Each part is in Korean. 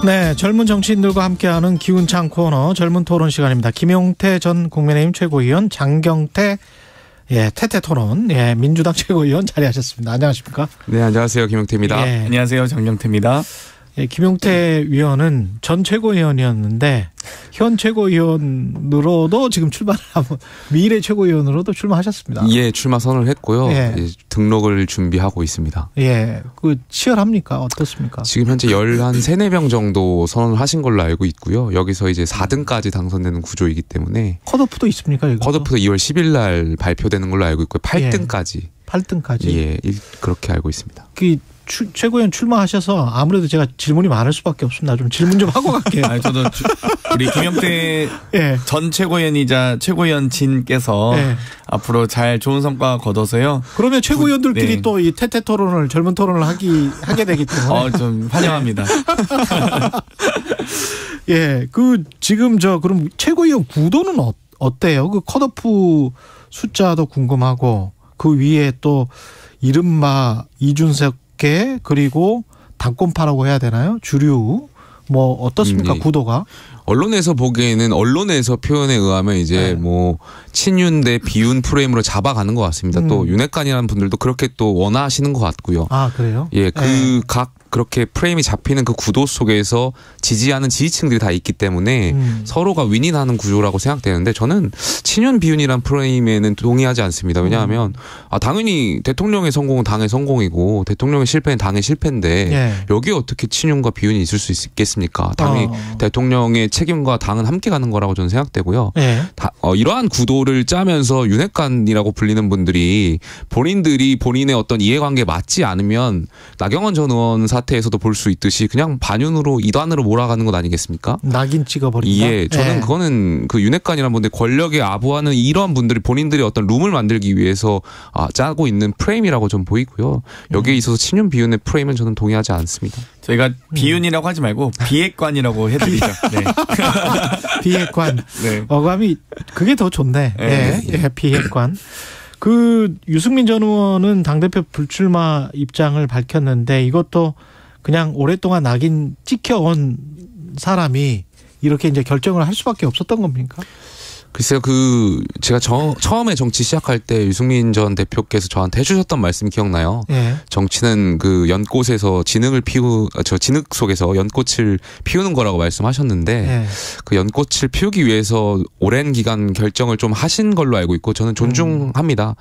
네, 젊은 정치인들과 함께하는 기운찬 코너 젊은 토론 시간입니다. 김용태 전 국민의힘 최고위원, 장경태 태태 토론 민주당 최고위원 자리하셨습니다. 안녕하십니까? 네, 안녕하세요. 김용태입니다. 안녕하세요. 장경태입니다. 김용태 위원은 전 최고위원이었는데 현 최고위원으로도 지금 출마를 하고 미래 최고위원으로도 출마하셨습니다. 예, 출마 선언을 했고요. 등록을 준비하고 있습니다. 예, 그 치열합니까? 어떻습니까? 지금 현재 13-14명 정도 선언을 하신 걸로 알고 있고요. 여기서 이제 4등까지 당선되는 구조이기 때문에 컷오프도 있습니까? 이거? 컷오프도 2월 10일 날 발표되는 걸로 알고 있고요. 8등까지. 8등까지. 예, 그렇게 알고 있습니다. 최고위원 출마하셔서 아무래도 제가 질문이 많을 수밖에 없습니다. 좀 질문 좀 하고 갈게요. 저도 우리 김용태 전 최고위원이자 최고위원진께서 앞으로 잘 좋은 성과 거둬서요. 그러면 최고위원들끼리 또 이 태태 토론을 젊은 토론을 하게 되기 때문에 좀 환영합니다. 지금 그럼 최고위원 구도는 어때요? 그 컷오프 숫자도 궁금하고 그 위에 또 이른바 이준석 그리고 당권파라고 해야 되나요? 주류 어떻습니까? 구도가? 언론에서 보기에는 언론에서 표현에 의하면 이제 친윤 대 비윤 프레임으로 잡아가는 것 같습니다. 또 윤핵관이라는 분들도 그렇게 또 원하시는 것 같고요. 아, 그래요? 예, 각 그렇게 프레임이 잡히는 그 구도 속에서 지지하는 지지층들이 다 있기 때문에 서로가 윈윈하는 구조라고 생각되는데 저는 친윤 비윤이란 프레임에는 동의하지 않습니다. 왜냐하면 당연히 대통령의 성공은 당의 성공이고 대통령의 실패는 당의 실패인데 여기에 어떻게 친윤과 비윤이 있을 수 있겠습니까? 당연히 대통령의 책임과 당은 함께 가는 거라고 저는 생각되고요. 이러한 구도를 짜면서 윤핵관이라고 불리는 분들이 본인들이 본인의 어떤 이해관계에 맞지 않으면 나경원 전 의원 사태에서도 볼 수 있듯이 그냥 반윤으로 이단으로 몰아가는 것 아니겠습니까? 낙인 찍어버린다. 예, 저는 그거는 그 윤핵관이라는 분들 권력에 아부하는 이러한 분들이 본인들이 어떤 룸을 만들기 위해서 짜고 있는 프레임이라고 좀 보이고요. 여기에 있어서 친윤 비윤의 프레임은 저는 동의하지 않습니다. 저희가 비윤이라고 하지 말고 비핵관이라고 해드리죠. 네. 비핵관. 어감이 그게 더 좋네. 비핵관. 유승민 전 의원은 당대표 불출마 입장을 밝혔는데 이것도 그냥 오랫동안 낙인 찍혀온 사람이 이렇게 이제 결정을 할 수밖에 없었던 겁니까? 글쎄요, 제가 처음에 정치 시작할 때 유승민 전 대표께서 저한테 해주셨던 말씀이 기억나요. 정치는 연꽃에서 진흙 속에서 연꽃을 피우는 거라고 말씀하셨는데 그 연꽃을 피우기 위해서 오랜 기간 결정을 좀 하신 걸로 알고 있고 저는 존중합니다.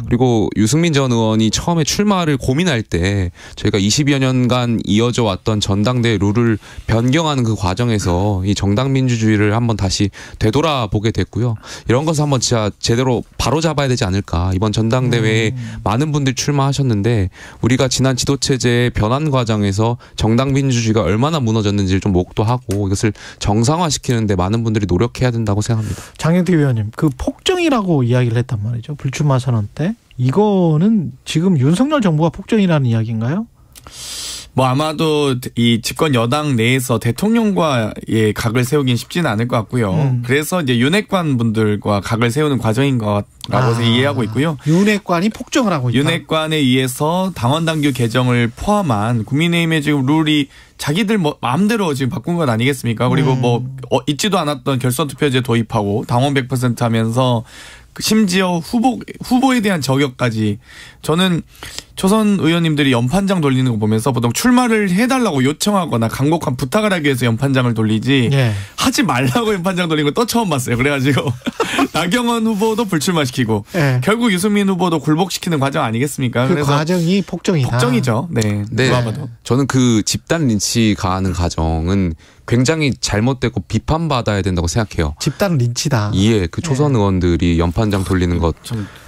그리고 유승민 전 의원이 처음에 출마를 고민할 때 저희가 20여 년간 이어져 왔던 전당대회 룰을 변경하는 그 과정에서 이 정당 민주주의를 한번 다시 되돌아보게 됐고요. 이런 것을 한번 진짜 제대로 바로 잡아야 되지 않을까. 이번 전당대회에 많은 분들이 출마하셨는데 우리가 지난 지도체제의 변환 과정에서 정당 민주주의가 얼마나 무너졌는지를 좀 목도하고 이것을 정상화시키는데 많은 분들이 노력해야 된다고 생각합니다. 장경태 위원님, 폭정이라고 이야기를 했단 말이죠. 불출마 선언 때. 이거는 지금 윤석열 정부가 폭정이라는 이야기인가요? 아마도 이 집권 여당 내에서 대통령과의 각을 세우긴 쉽지는 않을 것 같고요. 그래서 이제 윤핵관 분들과 각을 세우는 과정인 거라고 이해하고 있고요. 윤핵관이 폭정을 하고 있다. 윤핵관에 의해서 당원당규 개정을 포함한 국민의힘의 지금 룰이 자기들 마음대로 지금 바꾼 건 아니겠습니까? 그리고 있지도 않았던 결선투표제 도입하고 당원 100% 하면서 심지어 후보에 대한 저격까지. 저는 초선 의원님들이 연판장 돌리는 거 보면서 보통 출마를 해달라고 요청하거나 간곡한 부탁을 하기 위해서 연판장을 돌리지 하지 말라고 연판장 돌리는 거 또 처음 봤어요. 그래가지고 나경원 후보도 불출마시키고 결국 유승민 후보도 굴복시키는 과정 아니겠습니까? 그래서 과정이 폭정이다. 폭정이죠. 네. 저는 집단 린치 가하는 과정은 굉장히 잘못됐고 비판받아야 된다고 생각해요. 집단 린치다. 예, 초선 의원들이 연판장 돌리는 것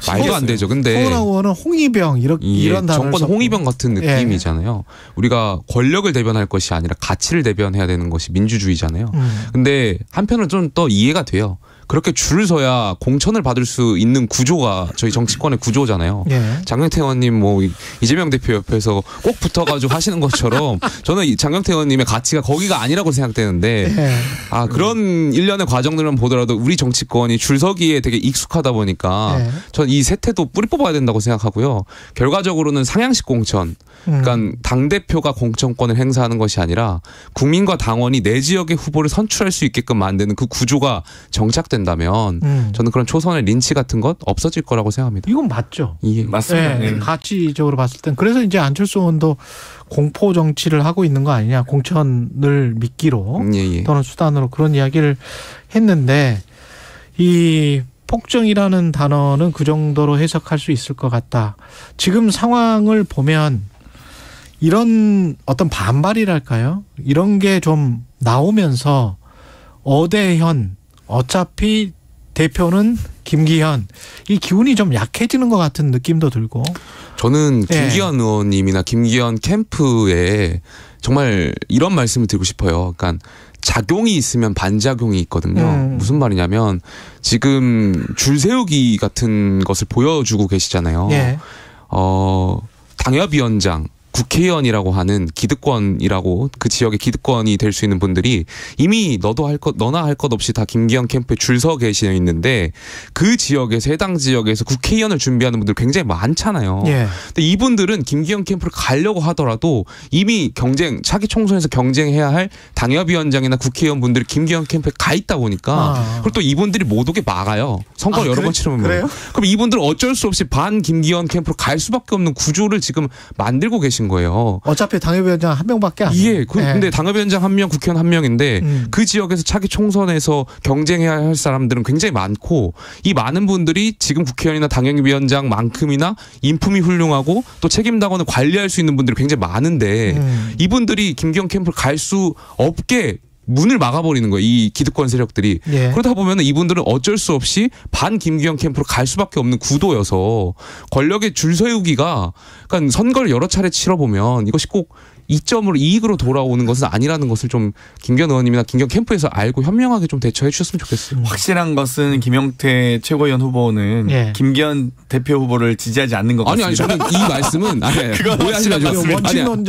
말도 안 되죠. 근데 서울 의원은 홍위병 이런 단어를 정권 홍위병 같은 느낌이잖아요. 우리가 권력을 대변할 것이 아니라 가치를 대변해야 되는 것이 민주주의잖아요. 근데 한편으로 좀 더 이해가 돼요. 그렇게 줄을 서야 공천을 받을 수 있는 구조가 저희 정치권의 구조잖아요. 예. 장경태 의원님 뭐 이재명 대표 옆에서 꼭 붙어가지고 하시는 것처럼 저는 장경태 의원님의 가치가 거기가 아니라고 생각되는데 예. 그런 일련의 과정들만 보더라도 우리 정치권이 줄서기에 되게 익숙하다 보니까 예. 전 이 세태도 뿌리 뽑아야 된다고 생각하고요. 결과적으로는 상향식 공천, 그러니까 당대표가 공천권을 행사하는 것이 아니라 국민과 당원이 내 지역의 후보를 선출할 수 있게끔 만드는 그 구조가 정착된다면 저는 그런 초선의 린치 같은 것 없어질 거라고 생각합니다. 이건 맞죠. 예. 맞습니다. 네. 가치적으로 봤을 땐. 그래서 이제 안철수 의원도 공포 정치를 하고 있는 거 아니냐. 공천을 미끼로 예. 또는 수단으로 그런 이야기를 했는데 이 폭정이라는 단어는 그 정도로 해석할 수 있을 것 같다. 지금 상황을 보면 이런 어떤 반발이랄까요? 이런 게 좀 나오면서 어대현 어차피 대표는 김기현 이 기운이 좀 약해지는 것 같은 느낌도 들고 저는 김기현 의원님이나 김기현 캠프에 정말 이런 말씀을 드리고 싶어요. 그러니까 작용이 있으면 반작용이 있거든요. 무슨 말이냐면 지금 줄 세우기 같은 것을 보여주고 계시잖아요. 예. 당협위원장 국회의원이라고 하는 기득권이라고 그 지역의 기득권이 될 수 있는 분들이 이미 너나 할 것 없이 다 김기현 캠프에 줄 서 계시어 있는데 그 지역에서 해당 지역에서 국회의원을 준비하는 분들 굉장히 많잖아요. 예. 근데 이분들은 김기현 캠프를 가려고 하더라도 이미 차기 총선에서 경쟁해야 할 당협위원장이나 국회의원 분들이 김기현 캠프에 가 있다 보니까 그리고 또 이분들이 못 오게 막아요. 선거를 여러 번 치르면. 그럼 이분들은 어쩔 수 없이 반 김기현 캠프로 갈 수밖에 없는 구조를 지금 만들고 계신 거예요. 어차피 당협위원장 한 명밖에 안 돼요. 예. 근데 당협위원장 한 명, 국회의원 한 명인데 그 지역에서 차기 총선에서 경쟁해야 할 사람들은 굉장히 많고 이 많은 분들이 지금 국회의원이나 당협위원장만큼이나 인품이 훌륭하고 또 책임당원을 관리할 수 있는 분들이 굉장히 많은데 이분들이 김기현 캠프를 갈 수 없게 문을 막아버리는 거예요. 이 기득권 세력들이. 예. 그러다 보면 이분들은 어쩔 수 없이 반 김기현 캠프로 갈 수밖에 없는 구도여서 권력의 줄 세우기가 그러니까 선거를 여러 차례 치러보면 이것이 꼭 이점으로 이익으로 돌아오는 것은 아니라는 것을 좀 김기현 의원님이나 김기현 캠프에서 알고 현명하게 좀 대처해 주셨으면 좋겠어요. 확실한 것은 김용태 최고위원 후보는 예. 김기현 대표 후보를 지지하지 않는 것 같습니다. 아니 저는 이 말씀은 오해하지 마시고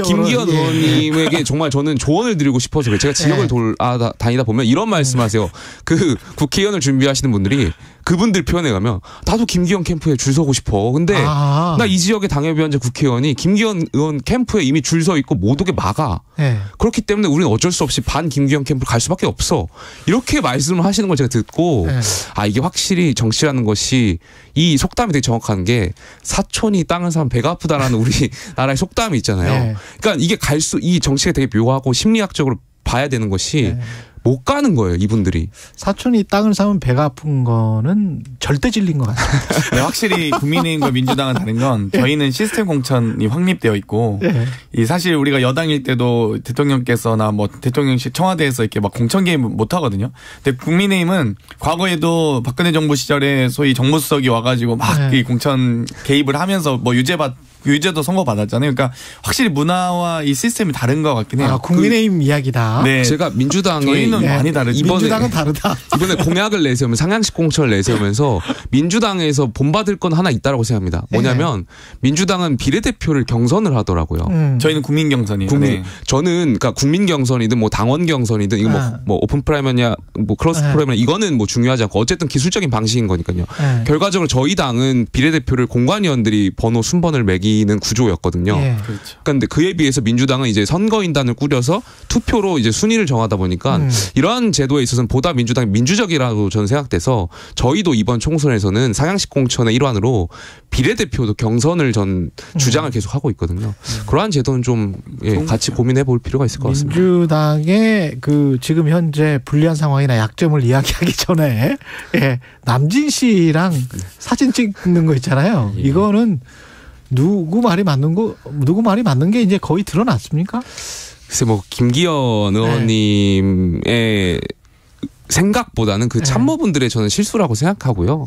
김기현 의원님에게 정말 저는 조언을 드리고 싶어서 그래요. 제가 지역을 다니다 보면 이런 말씀하세요. 그 국회의원을 준비하시는 분들이 그분들 표현에 가면 나도 김기현 캠프에 줄 서고 싶어. 근데 나 이 지역의 당협위원장 국회의원이 김기현 의원 캠프에 이미 줄 서 있고 못 오게 막아. 네. 그렇기 때문에 우리는 어쩔 수 없이 반 김기현 캠프를 갈 수밖에 없어. 이렇게 말씀을 하시는 걸 제가 듣고 이게 확실히 정치라는 것이 이 속담이 되게 정확한 게 사촌이 땅을 사면 배가 아프다라는 우리 나라의 속담이 있잖아요. 네. 그러니까 이게 이 정치가 되게 묘하고 심리학적으로 봐야 되는 것이 못 가는 거예요, 이분들이. 사촌이 땅을 사면 배가 아픈 거는 절대 진리인 것 같습니다. 네, 확실히 국민의힘과 민주당은 다른 건 저희는 시스템 공천이 확립되어 있고 이 사실 우리가 여당일 때도 대통령께서나 뭐 대통령실 청와대에서 이렇게 막 공천 개입 못 하거든요. 근데 국민의힘은 과거에도 박근혜 정부 시절에 소위 정무수석이 와가지고 막 이 공천 개입을 하면서 뭐 유죄도 선고받았잖아요. 그러니까 확실히 문화와 이 시스템이 다른 것 같긴 해요. 국민의힘 이야기다. 네. 제가 민주당은 많이 다르죠. 민주당은 다르다. 이번에 공약을 내세우면 상향식 공천을 내세우면서 민주당에서 본받을 건 하나 있다고 생각합니다. 뭐냐면 민주당은 비례대표를 경선을 하더라고요. 저희는 국민 경선이에요. 저는 그러니까 국민 경선이든 뭐 당원 경선이든 이거 뭐 오픈 프라이머냐 뭐 크로스 프라이머냐 이거는 뭐 중요하지 않고 어쨌든 기술적인 방식인 거니까요. 결과적으로 저희 당은 비례대표를 공관위원들이 번호 순번을 매기 는 구조였거든요. 그렇죠. 그런데 그에 비해서 민주당은 이제 선거인단을 꾸려서 투표로 이제 순위를 정하다 보니까 이러한 제도에 있어서는 보다 민주당이 민주적이라고 저는 생각돼서 저희도 이번 총선에서는 상향식 공천의 일환으로 비례대표도 경선을 주장을 계속 하고 있거든요. 그러한 제도는 좀 같이 고민해 볼 필요가 있을 것 같습니다. 민주당의 그 지금 현재 불리한 상황이나 약점을 이야기하기 전에 남진 씨랑 사진 찍는 거 있잖아요. 이거는 누구 말이 맞는 게 이제 거의 드러났습니까? 글쎄 뭐 김기현 의원님의 생각보다는 그 참모분들의 저는 실수라고 생각하고요.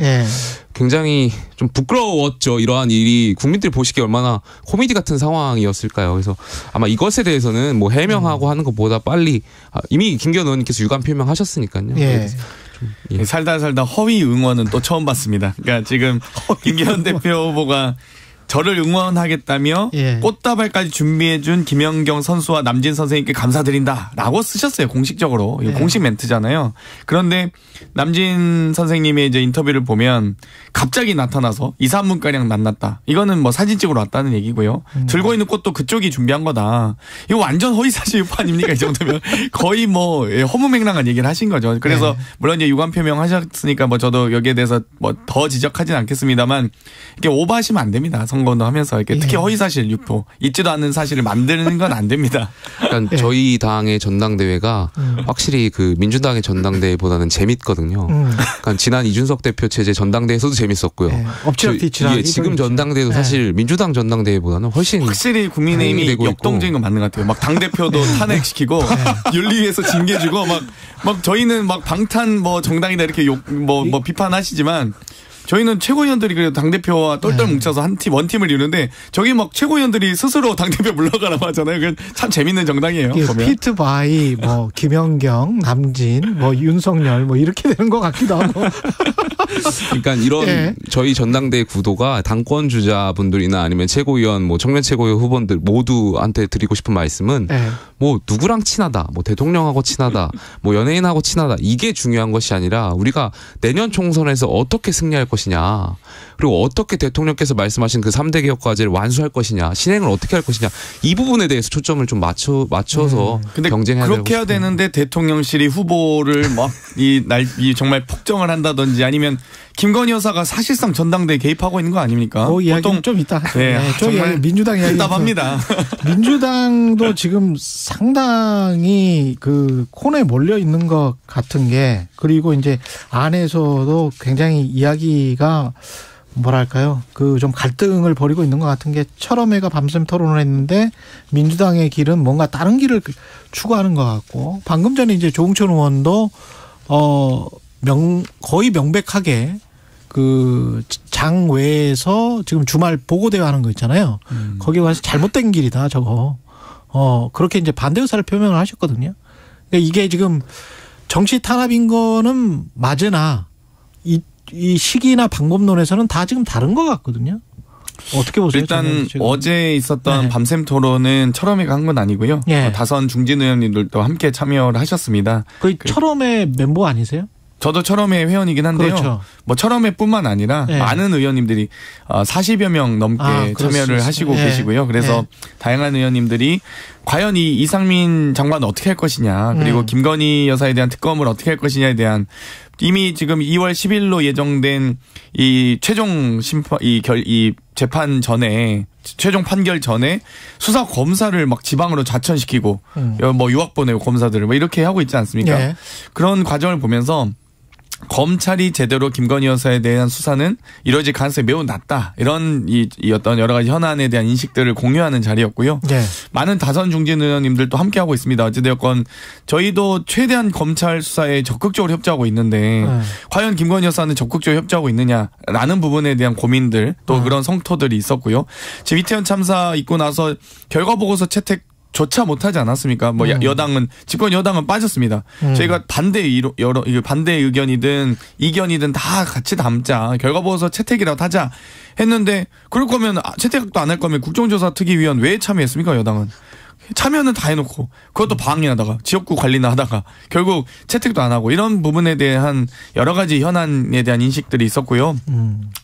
굉장히 좀 부끄러웠죠. 이러한 일이 국민들이 보시기에 얼마나 코미디 같은 상황이었을까요. 그래서 아마 이것에 대해서는 뭐 해명하고 하는 것보다 빨리 이미 김기현 의원님께서 유감 표명하셨으니까요. 예. 살다 허위 응원은 또 처음 봤습니다. 그러니까 지금 김기현 대표 후보가 저를 응원하겠다며 예. 꽃다발까지 준비해준 김연경 선수와 남진 선생님께 감사드린다라고 쓰셨어요. 공식적으로. 예. 공식 멘트잖아요. 그런데 남진 선생님의 이제 인터뷰를 보면 갑자기 나타나서 2, 3분가량 만났다. 이거는 뭐 사진 찍으러 왔다는 얘기고요. 들고 있는 꽃도 그쪽이 준비한 거다. 이거 완전 허위사실 유포 아닙니까? 이 정도면 거의 뭐 허무맹랑한 얘기를 하신 거죠. 그래서 물론 이제 유감 표명하셨으니까 뭐 저도 여기에 대해서 뭐 더 지적하진 않겠습니다만 이렇게 오버하시면 안 됩니다. 선거운동 하면서 이렇게 특히 허위사실 유포 있지도 않은 사실을 만드는 건 안 됩니다. 그러니까 저희 당의 전당대회가 확실히 그 민주당의 전당대회보다는 재밌거든요. 그러니까 지난 이준석 대표 체제 전당대회에서도 재밌었고요. 엎치락뒤치락. 지금 전당대회도 사실 민주당 전당대회보다는 훨씬 확실히 국민의힘이 역동적인 건 맞는 것 같아요. 막 당대표도 탄핵시키고 윤리위에서 징계주고 막 저희는 막 방탄 뭐 정당이다 이렇게 뭐 비판하시지만 저희는 최고위원들이 그래도 당대표와 똘똘 뭉쳐서 원팀을 이루는데 저기 막 최고위원들이 스스로 당대표 물러가라고 하잖아요. 그건 참 재밌는 정당이에요. 보면. 피트바이, 뭐, 김연경, 남진, 뭐, 윤석열, 뭐, 이렇게 되는 것 같기도 하고. 그러니까 이런 저희 전당대회 구도가 당권 주자분들이나 아니면 최고위원, 뭐, 청년 최고위원 후보들 모두한테 드리고 싶은 말씀은 뭐, 누구랑 친하다, 뭐, 대통령하고 친하다, 뭐, 연예인하고 친하다, 이게 중요한 것이 아니라 우리가 내년 총선에서 어떻게 승리할 것이냐, 그리고 어떻게 대통령께서 말씀하신 그 3대 개혁 과제를 완수할 것이냐, 실행을 어떻게 할 것이냐, 이 부분에 대해서 초점을 좀 맞춰서 근데 경쟁해야 되고 그렇게 해야 되는데 대통령실이 후보를 막 정말 폭정을 한다든지 아니면 김건희 여사가 사실상 전당대에 개입하고 있는 거 아닙니까? 보통 좀 있다. 정말 민주당 이야기 답답합니다. 민주당도 지금 상당히 그 콘에 몰려 있는 것 같은 게, 그리고 이제 안에서도 굉장히 이야기가 뭐랄까요, 그 좀 갈등을 벌이고 있는 것 같은 게, 철험회가 밤샘 토론을 했는데 민주당의 길은 뭔가 다른 길을 추구하는 것 같고, 방금 전에 이제 조응천 의원도 거의 명백하게 그 장외에서 지금 주말 보고대회 하는 거 있잖아요. 거기 와서 잘못된 길이다 저거. 그렇게 이제 반대 의사를 표명을 하셨거든요. 그러니까 이게 지금 정치 탄압인 거는 맞으나 이 시기나 방법론에서는 다 지금 다른 것 같거든요. 어떻게 보세요? 일단 어제 있었던 밤샘 토론은 철험회가 한 건 아니고요. 다선 중진 의원님들도 함께 참여를 하셨습니다. 그 철험회 멤버 아니세요? 저도 철험회 회원이긴 한데요. 그렇죠. 뭐 철험회뿐만 아니라 많은 의원님들이 40여 명 넘게 참여를 하시고 계시고요. 그래서 다양한 의원님들이 과연 이 이상민 장관은 어떻게 할 것이냐, 그리고 김건희 여사에 대한 특검을 어떻게 할 것이냐에 대한 이미 지금 2월 10일로 예정된 이 최종 심판 이 재판 전에, 최종 판결 전에 수사 검사를 막 지방으로 자천시키고 뭐 유학 보내고 검사들을 뭐 이렇게 하고 있지 않습니까? 그런 과정을 보면서 검찰이 제대로 김건희 여사에 대한 수사는 이루어질 가능성이 매우 낮다, 이런 이 어떤 여러 가지 현안에 대한 인식들을 공유하는 자리였고요. 많은 다선 중진 의원님들도 함께하고 있습니다. 어찌되었건 저희도 최대한 검찰 수사에 적극적으로 협조하고 있는데 과연 김건희 여사는 적극적으로 협조하고 있느냐라는 부분에 대한 고민들, 또 그런 성토들이 있었고요. 지금 이태원 참사 있고 나서 결과 보고서 채택 조차 못하지 않았습니까? 뭐 여당은, 집권 여당은 빠졌습니다. 저희가 반대 의견이든 이견이든 다 같이 담자, 결과보고서 채택이라도 하자 했는데, 그럴 거면 채택도 안 할 거면 국정조사특위위원 왜 참여했습니까? 여당은 참여는 다 해놓고 그것도 방해하다가 지역구 관리나 하다가 결국 채택도 안 하고, 이런 부분에 대한 여러 가지 현안에 대한 인식들이 있었고요.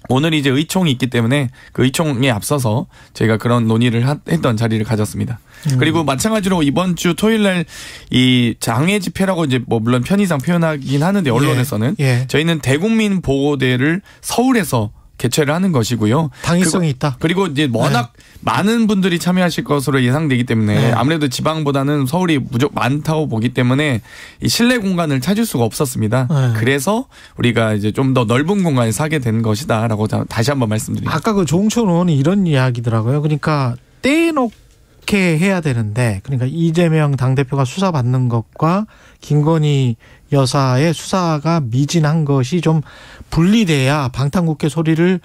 오늘 이제 의총이 있기 때문에 그 의총에 앞서서 저희가 그런 논의를 했던 자리를 가졌습니다. 그리고 마찬가지로 이번 주 토요일 날 이 장외 집회라고 이제 뭐 물론 편의상 표현하긴 하는데, 언론에서는 저희는 대국민 보고대를 서울에서 개최를 하는 것이고요. 당위성이 있다. 그리고 이제 워낙 많은 분들이 참여하실 것으로 예상되기 때문에 아무래도 지방보다는 서울이 무조건 많다고 보기 때문에 이 실내 공간을 찾을 수가 없었습니다. 그래서 우리가 이제 좀 더 넓은 공간에서 하게 된 것이다라고 다시 한번 말씀드립니다. 아까 그 조응천 의원이 이런 이야기더라고요. 그러니까 떼놓게 해야 되는데, 그러니까 이재명 당대표가 수사받는 것과 김건희 여사의 수사가 미진한 것이 좀 분리돼야 방탄국회 소리를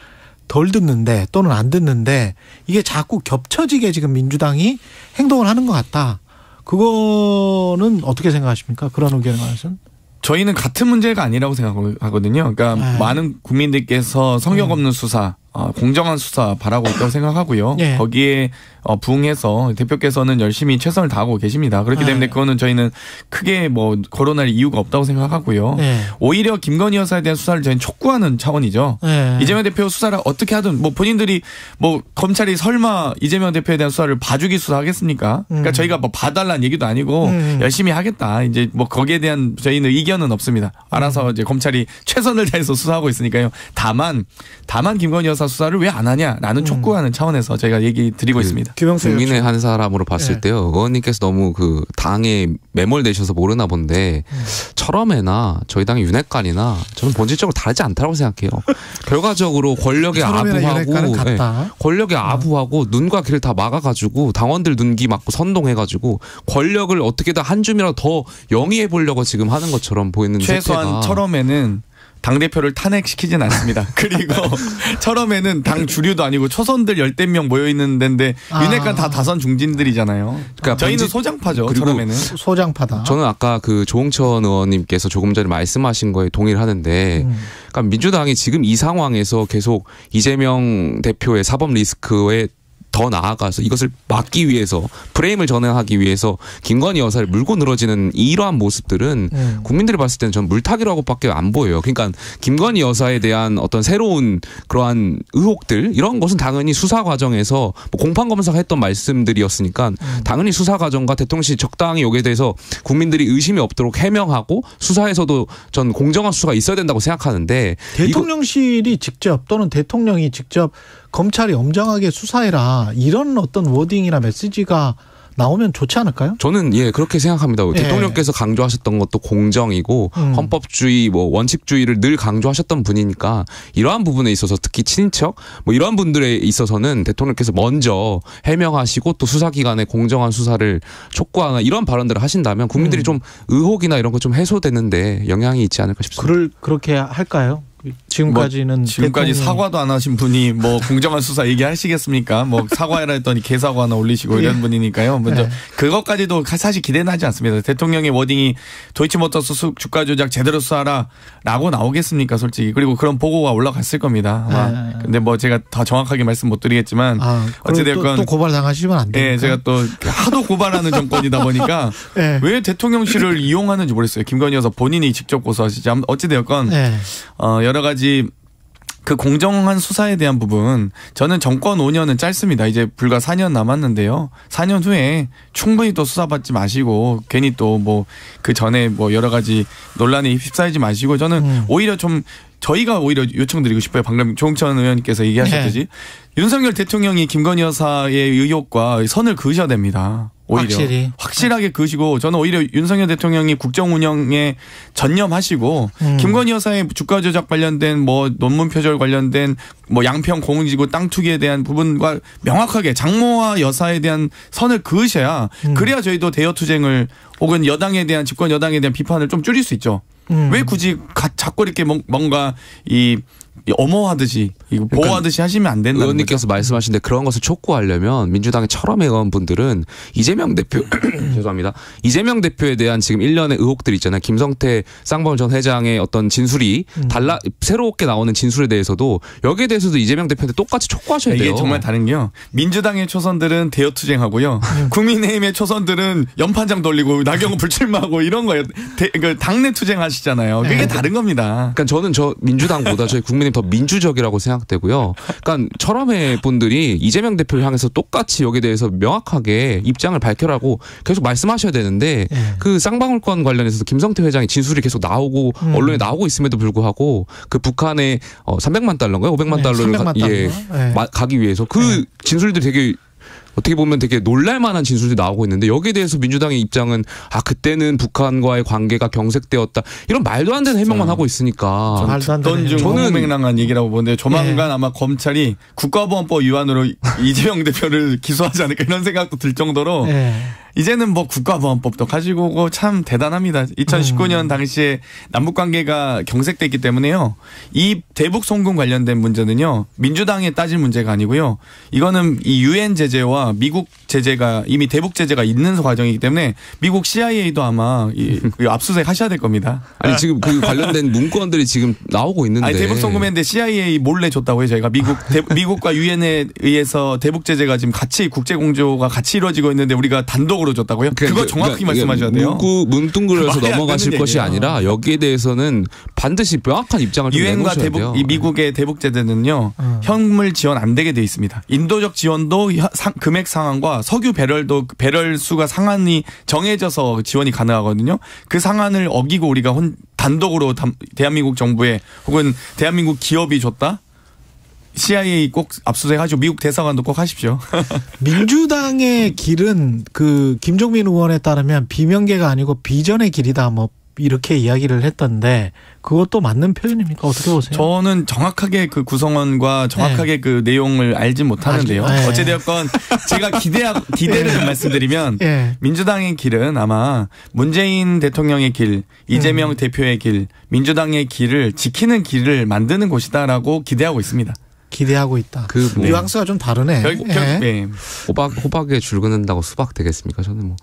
덜 듣는데, 또는 안 듣는데, 이게 자꾸 겹쳐지게 지금 민주당이 행동을 하는 것 같다. 그거는 어떻게 생각하십니까? 그런 의견에 관해서는? 저희는 같은 문제가 아니라고 생각하거든요. 그러니까 많은 국민들께서 성역 없는 수사, 공정한 수사 바라고 있다고 생각하고요. 예. 거기에 부응해서 대표께서는 열심히 최선을 다하고 계십니다. 그렇기 때문에 그거는 저희는 크게 뭐 거론할 이유가 없다고 생각하고요. 오히려 김건희 여사에 대한 수사를 저희는 촉구하는 차원이죠. 이재명 대표 수사를 어떻게 하든 뭐 본인들이 뭐 검찰이 설마 이재명 대표에 대한 수사를 봐주기 수사하겠습니까? 그러니까 저희가 뭐 봐달라는 얘기도 아니고 열심히 하겠다. 이제 뭐 거기에 대한 저희는 의견은 없습니다. 알아서 이제 검찰이 최선을 다해서 수사하고 있으니까요. 다만 김건희 여사 수사를 왜 안 하냐라는 촉구하는 차원에서 저희가 얘기 드리고 있습니다. 국민의 한 사람으로 봤을 때요. 의원님께서 너무 그 당에 매몰되셔서 모르나 본데 철험회나 저희 당의 윤핵관이나 저는 본질적으로 다르지 않다고 생각해요. 결과적으로 권력에 아부하고 권력에 아부하고 눈과 귀를 다 막아가지고 당원들 눈기 막고 선동해가지고 권력을 어떻게든 한 줌이라도 더 영위해 보려고 지금 하는 것처럼 보이는 최소한 철험회는 당대표를 탄핵시키진 않습니다. 그리고 철험에는 당 주류도 아니고 초선들 10대 명 모여있는 데인데 윤핵관 다 다선 중진들이잖아요. 그러니까 저희는 소장파죠. 철험에는. 소장파다. 저는 아까 그 조홍천 의원님께서 조금 전에 말씀하신 거에 동의를 하는데 그러니까 민주당이 지금 이 상황에서 계속 이재명 대표의 사법 리스크에 더 나아가서 이것을 막기 위해서 프레임을 전환하기 위해서 김건희 여사를 물고 늘어지는 이러한 모습들은 국민들이 봤을 때는 전 물타기라고밖에 안 보여요. 그러니까 김건희 여사에 대한 어떤 새로운 그러한 의혹들 이런 것은 당연히 수사 과정에서 뭐 공판 검사가 했던 말씀들이었으니까 당연히 수사 과정과 대통령실이 적당히 여기에 대해서 국민들이 의심이 없도록 해명하고 수사에서도 전 공정한 수사가 있어야 된다고 생각하는데 대통령실이 직접 또는 대통령이 직접 검찰이 엄정하게 수사해라 이런 어떤 워딩이나 메시지가 나오면 좋지 않을까요? 저는 그렇게 생각합니다. 대통령께서 강조하셨던 것도 공정이고 헌법주의 뭐 원칙주의를 늘 강조하셨던 분이니까 이러한 부분에 있어서 특히 친인척 뭐 이러한 분들에 있어서는 대통령께서 먼저 해명하시고 또 수사기관의 공정한 수사를 촉구하나 이런 발언들을 하신다면 국민들이 좀 의혹이나 이런 거 좀 해소되는데 영향이 있지 않을까 싶습니다. 그렇게 할까요? 지금까지는 지금까지 사과도 안 하신 분이 뭐 공정한 수사 얘기하시겠습니까? 뭐 사과해라 했더니 개사과 하나 올리시고 이런 분이니까요. 먼저 그것까지도 사실 기대는 하지 않습니다. 대통령의 워딩이 도이치모터스 주가 조작 제대로 수사하라라고 나오겠습니까, 솔직히. 그리고 그런 보고가 올라갔을 겁니다. 아마. 근데 뭐 제가 다 정확하게 말씀 못 드리겠지만 어찌됐건 또 고발 당하시면 안 돼요. 제가 또 하도 고발하는 정권이다 보니까 왜 대통령실을 이용하는지 모르겠어요. 김건희 여사 본인이 직접 고소하시지. 어찌되었건 여러 가지 그 공정한 수사에 대한 부분 저는 정권 5년은 짧습니다. 이제 불과 4년 남았는데요. 4년 후에 충분히 또 수사받지 마시고 괜히 또 뭐 그 전에 뭐 여러 가지 논란에 휩싸이지 마시고 저는 오히려 좀 저희가 오히려 요청드리고 싶어요. 방금 조홍천 의원님께서 얘기하셨듯이 윤석열 대통령이 김건희 여사의 의혹과 선을 그으셔야 됩니다. 오히려 확실하게 그으시고 저는 오히려 윤석열 대통령이 국정 운영에 전념하시고 김건희 여사의 주가 조작 관련된 뭐 논문 표절 관련된 뭐 양평 공지구 땅 투기에 대한 부분과 명확하게 장모와 여사에 대한 선을 그으셔야 그래야 저희도 대여 투쟁을 혹은 여당에 대한 집권 여당에 대한 비판을 좀 줄일 수 있죠. 왜 굳이 자꾸 이렇게 뭔가 이 엄호하듯이 보호하듯이 하시면 안 된다는 의원님께서 말씀하신데 그런 것을 촉구하려면 민주당의 철험의 의원분들은 이재명 대표 죄송합니다. 이재명 대표에 대한 지금 1년의 의혹들 있잖아요. 김성태 쌍방울 전 회장의 어떤 진술이 새롭게 나오는 진술에 대해서도 여기에 대해서도 이재명 대표한테 똑같이 촉구하셔야 돼요. 이게 정말 다른 게요. 민주당의 초선들은 대여 투쟁하고요. 국민의힘의 초선들은 연판장 돌리고 나경원 불출마하고 이런 거예요. 당내 투쟁하시잖아요. 그게 다른 겁니다. 그러니까 저는 민주당보다 저희 국민의힘 더 민주적이라고 생각되고요. 그러니까 철험회 분들이 이재명 대표를 향해서 똑같이 여기에 대해서 명확하게 입장을 밝혀라고 계속 말씀하셔야 되는데 그 쌍방울권 관련해서 김성태 회장의 진술이 계속 나오고 언론에 나오고 있음에도 불구하고 그 북한에 300만 달러인가요? 500만 달러를 가기 위해서 그 진술들이 되게 어떻게 보면 되게 놀랄만한 진술들이 나오고 있는데 여기에 대해서 민주당의 입장은 그때는 북한과의 관계가 경색되었다 이런 말도 안 되는 해명만 하고 있으니까 듣던 중 허무맹랑한 얘기라고 보는데 조만간 아마 검찰이 국가보안법 위반으로 이재명 대표를 기소하지 않을까 이런 생각도 들 정도로 이제는 뭐 국가보안법도 가지고 오고 참 대단합니다. 2019년 당시에 남북관계가 경색됐기 때문에요. 이 대북 송금 관련된 문제는요. 민주당에 따질 문제가 아니고요. 이거는 이 유엔 제재와 정부가 미국 제재가 이미 대북 제재가 있는 과정이기 때문에 미국 CIA도 아마 압수수색 하셔야 될 겁니다. 아니 지금 그 관련된 문건들이 지금 나오고 있는데. 아니 대북 송금했는데 CIA 몰래 줬다고요. 저희가 미국과 유엔에 의해서 대북 제재가 지금 같이 국제 공조가 같이 이루어지고 있는데 우리가 단독으로 줬다고요? 그거 정확히 말씀하셔야 돼요. 뭉뚱그려서 넘어가실 것이 아니라 여기에 대해서는 반드시 명확한 입장을 좀 유엔과 내놓으셔야 돼요. 이 미국의 대북 제재는요. 현물 지원 안 되게 돼 있습니다. 인도적 지원도 금액 상한과 석유 배럴 수가 상한이 정해져서 지원이 가능하거든요. 그 상한을 어기고 우리가 단독으로 대한민국 정부에 혹은 대한민국 기업이 줬다? CIA 꼭 압수수색하시고 미국 대사관도 꼭 하십시오. 민주당의 길은 그 김종민 의원에 따르면 비명계가 아니고 비전의 길이다 뭐 이렇게 이야기를 했던데 그것도 맞는 표현입니까? 어떻게 보세요? 저는 정확하게 그 구성원과 정확하게 그 내용을 알지 못하는데요. 어찌되었건 제가 기대를 말씀드리면 민주당의 길은 아마 문재인 대통령의 길, 이재명 대표의 길, 민주당의 길을 지키는 길을 만드는 곳이다라고 기대하고 있습니다. 기대하고 있다. 그 뉘앙스가 좀 다르네. 네. 호박에 줄 긋는다고 수박 되겠습니까? 저는 뭐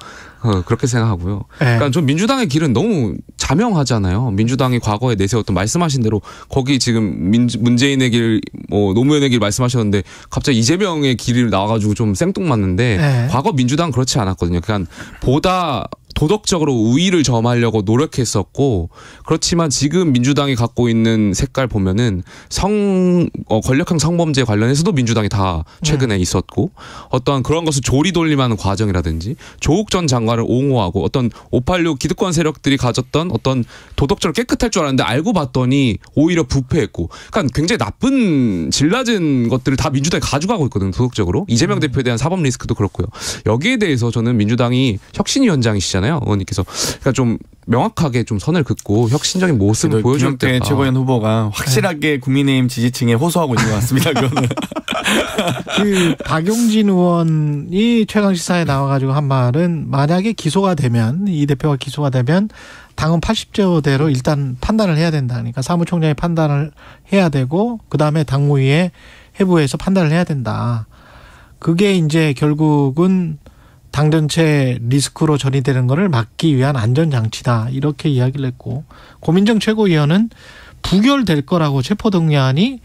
그렇게 생각하고요. 그러니까 좀 민주당의 길은 너무 자명하잖아요. 민주당이 과거에 내세웠던 말씀하신 대로 거기 지금 문재인의 길, 뭐 노무현의 길 말씀하셨는데 갑자기 이재명의 길을 나와가지고 좀 생뚱맞는데 과거 민주당 그렇지 않았거든요. 그러니까 보다 도덕적으로 우위를 점하려고 노력했었고 그렇지만 지금 민주당이 갖고 있는 색깔 보면은 권력형 성범죄 관련해서도 민주당이 다 최근에 있었고 어떤 그런 것을 조리돌림하는 과정이라든지 조국 전 장관을 옹호하고 어떤 586 기득권 세력들이 가졌던 어떤 도덕적으로 깨끗할 줄 알았는데 알고 봤더니 오히려 부패했고 그러니까 굉장히 나쁜 질 낮은 것들을 다 민주당이 가져가고 있거든요. 도덕적으로. 이재명 대표에 대한 사법 리스크도 그렇고요. 여기에 대해서 저는 민주당이 혁신위원장이시잖아요. 의원님께서 그러니까 좀 명확하게 좀 선을 긋고 혁신적인 모습을 보여줄 때 김용태 최고위원 후보가 확실하게 국민의힘 지지층에 호소하고 있는 것 같습니다. 그거는. 그 박용진 의원이 최강시사에 나와가지고 한 말은 만약에 기소가 되면 이 대표가 기소가 되면 당헌 80조대로 일단 판단을 해야 된다. 그러니까 사무총장이 판단을 해야 되고 그다음에 당무위에 해부해서 판단을 해야 된다. 그게 이제 결국은 당 전체 리스크로 전이되는 것을 막기 위한 안전장치다. 이렇게 이야기를 했고 고민정 최고위원은 부결될 거라고 체포동의안이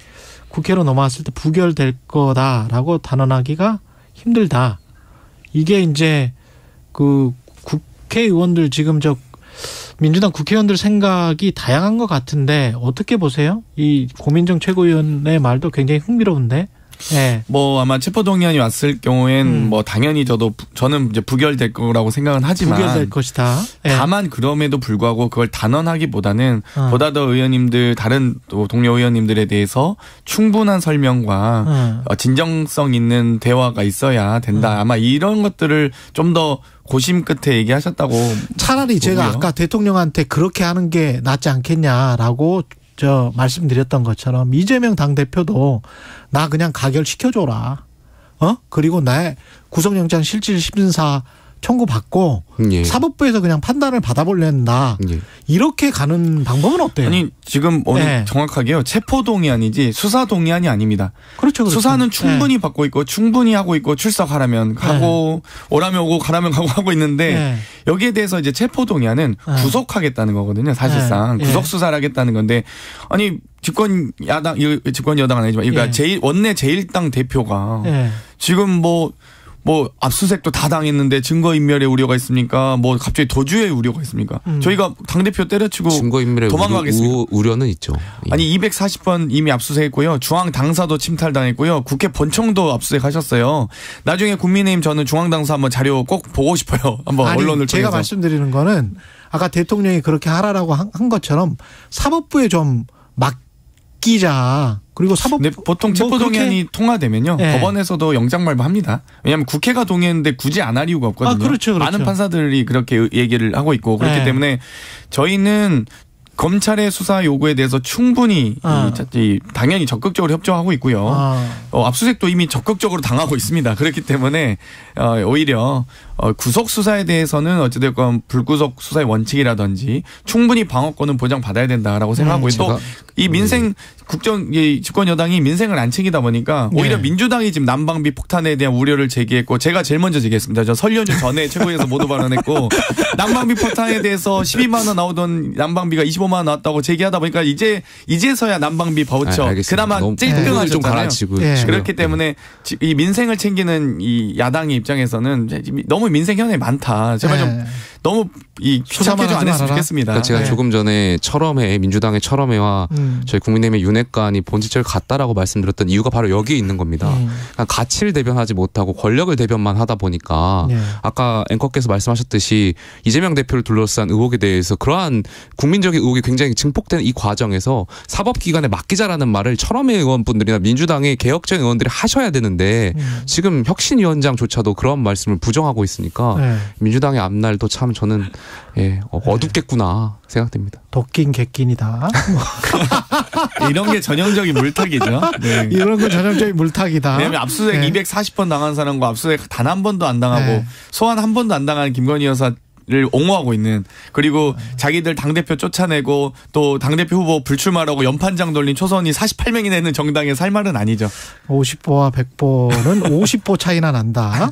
국회로 넘어왔을 때 부결될 거다라고 단언하기가 힘들다. 이게 이제 그 국회의원들 지금 민주당 국회의원들 생각이 다양한 것 같은데 어떻게 보세요? 이 고민정 최고위원의 말도 굉장히 흥미로운데. 네. 뭐 아마 체포동의안이 왔을 경우엔 뭐 당연히 저는 이제 부결될 거라고 생각은 하지만 부결될 것이다. 다만 그럼에도 불구하고 그걸 단언하기보다는 보다 더 의원님들 다른 또 동료 의원님들에 대해서 충분한 설명과 진정성 있는 대화가 있어야 된다. 아마 이런 것들을 좀 더 고심 끝에 얘기하셨다고. 차라리 제가 보고요. 아까 대통령한테 그렇게 하는 게 낫지 않겠냐라고 말씀드렸던 것처럼 이재명 당대표도 나 그냥 가결시켜줘라. 그리고 나 구속영장 실질심사 청구받고 사법부에서 그냥 판단을 받아보려는다. 이렇게 가는 방법은 어때요? 아니 지금 오늘 정확하게요. 체포동의안이지 수사동의안이 아닙니다. 그렇죠. 수사는 충분히 받고 있고 충분히 하고 있고 출석하라면 가고 오라면 오고 가라면 가고 하고 있는데 여기에 대해서 이제 체포동의안은 구속하겠다는 거거든요. 사실상 구속수사를 하겠다는 건데 아니 집권 여당은 아니지만 그러니까 원내 제1당 대표가 지금 뭐 압수수색도 다 당했는데 증거인멸의 우려가 있습니까? 뭐 갑자기 도주의 우려가 있습니까? 저희가 당대표 때려치고 증거인멸의 도망가겠습니까? 우려는 있죠. 아니 240번 이미 압수수색했고요. 중앙당사도 침탈당했고요. 국회 본청도 압수수색하셨어요. 나중에 국민의힘 저는 중앙당사 한번 자료 꼭 보고 싶어요. 한번 언론을 통해서. 제가 말씀드리는 거는 아까 대통령이 그렇게 하라라고 한 것처럼 사법부에 좀 맡기자. 그리고 사법 보통 체포동의안이 통과되면요. 법원에서도 영장 발부합니다. 왜냐하면 국회가 동의했는데 굳이 안 할 이유가 없거든요. 그렇죠. 많은 판사들이 그렇게 얘기를 하고 있고 그렇기 때문에 저희는 검찰의 수사 요구에 대해서 충분히 당연히 적극적으로 협조하고 있고요. 압수수색도 이미 적극적으로 당하고 있습니다. 그렇기 때문에 오히려 구속 수사에 대해서는 어찌됐건 불구속 수사의 원칙이라든지 충분히 방어권은 보장받아야 된다라고 생각하고 또 이 민생 이 집권 여당이 민생을 안 챙기다 보니까 오히려 민주당이 지금 난방비 폭탄에 대한 우려를 제기했고 제가 제일 먼저 제기했습니다. 저 설 연휴 전에 최고위에서 모두 발언했고 난방비 폭탄에 대해서 12만 원 나오던 난방비가 25만 원 나왔다고 제기하다 보니까 이제서야 난방비 바우처 그나마 찔끔하셨잖아요. 그렇기 때문에 이 민생을 챙기는 이 야당의 입장에서는 너무 민생 현안이 많다. 제발 좀 너무 귀찮게 좀 안 했으면 좋겠습니다. 그러니까 제가 조금 전에 철험회 민주당의 철험회와 저희 국민의힘의 윤핵관이 본질적으로 같다라고 말씀드렸던 이유가 바로 여기에 있는 겁니다. 그러니까 가치를 대변하지 못하고 권력을 대변만 하다 보니까 아까 앵커께서 말씀하셨듯이 이재명 대표를 둘러싼 의혹에 대해서 그러한 국민적인 의혹이 굉장히 증폭되는 이 과정에서 사법기관에 맡기자라는 말을 철험회 의원분들이나 민주당의 개혁적인 의원들이 하셔야 되는데 지금 혁신위원장조차도 그런 말씀을 부정하고 있으니까 민주당의 앞날도 참 저는 어둡겠구나 생각됩니다. 도끼인 객긴이다. 이런 게 전형적인 물타기죠. 네. 이런 건 전형적인 물타기다. 왜냐하면 압수수색 240번 당한 사람과 압수수색 단 한 번도 안 당하고 소환 한 번도 안 당한 김건희 여사 를 옹호하고 있는 그리고 자기들 당대표 쫓아내고 또 당대표 후보 불출마라고 연판장 돌린 초선이 48명이나 있는 정당에 살 말은 아니죠. 50보와 100보는 50보 차이나 난다.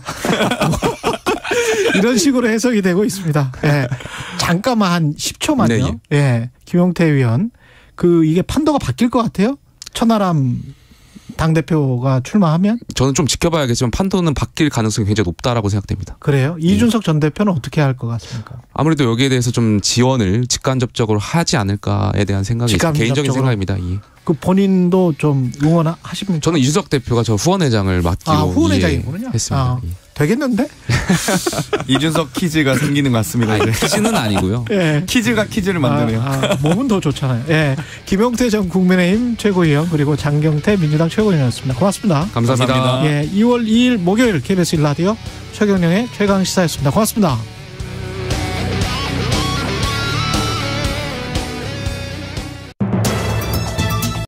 이런 식으로 해석이 되고 있습니다. 잠깐만 한 10초만요. 김용태 의원. 이게 판도가 바뀔 것 같아요? 천하람 당대표가 출마하면? 저는 좀 지켜봐야겠지만 판도는 바뀔 가능성이 굉장히 높다라고 생각됩니다. 그래요? 이준석 전 대표는 어떻게 할 것 같습니까? 아무래도 여기에 대해서 좀 지원을 직간접적으로 하지 않을까에 대한 생각이 개인적인 생각입니다. 본인도 좀 응원하십니까? 저는 이준석 대표가 저 후원회장을 맡기고 후원회장이군요. 했습니다. 되겠는데? 이준석 퀴즈가 생기는 것 같습니다. 퀴즈는 아니고요. 퀴즈가 퀴즈를 만드네요. 몸은 더 좋잖아요. 김용태 전 국민의힘 최고위원 그리고 장경태 민주당 최고위원이었습니다. 고맙습니다. 감사합니다. 2월 2일 목요일 KBS 1라디오 최경영의 최강시사였습니다. 고맙습니다.